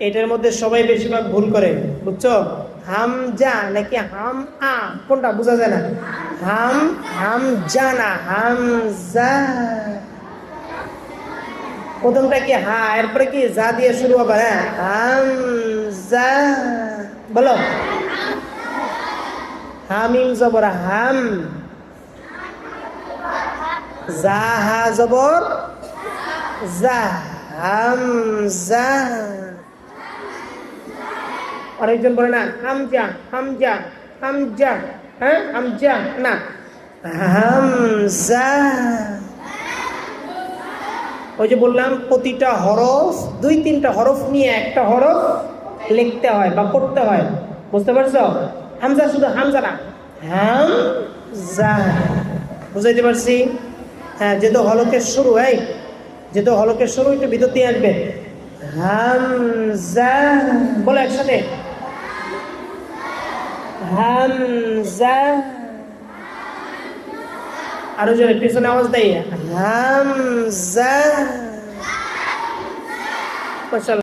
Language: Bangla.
এটার মধ্যে সবাই বেশিরভাগ ভুল করে, বুঝছো? হামজা নাকি হাম আ, কোনটা বোঝা যায় না। হামজা না, হামজা। প্রথমটা কি হা, এরপরে কি যা দিয়ে শুরু হবে। হ্যাঁ, হামজা বলো। হামিম জবর হাম, জা হা জবর জা, হামজা। আরেকজন বলে না হামজা হামজা হামজা, হ্যাঁ হামজা না, হামজা। ওই যে বললাম প্রতিটা হরফ, 2-3টা হরফ নিয়ে একটা হরফ লিখতে হয় বা পড়তে হয়, বুঝতে পারছো? হামজা শুধু হামজা না, হামজা। বুঝাইতে পারছি? হ্যাঁ, যেহেতু হলকের শুরু, যেহেতু হলকের শুরু, একটু ভিতর দিয়ে আসবে। হামজা বলো একসাথে, হামজা। আরো জোরে পিছনে আওয়াজ দেয়, হামজা। মাশাআল্লাহ।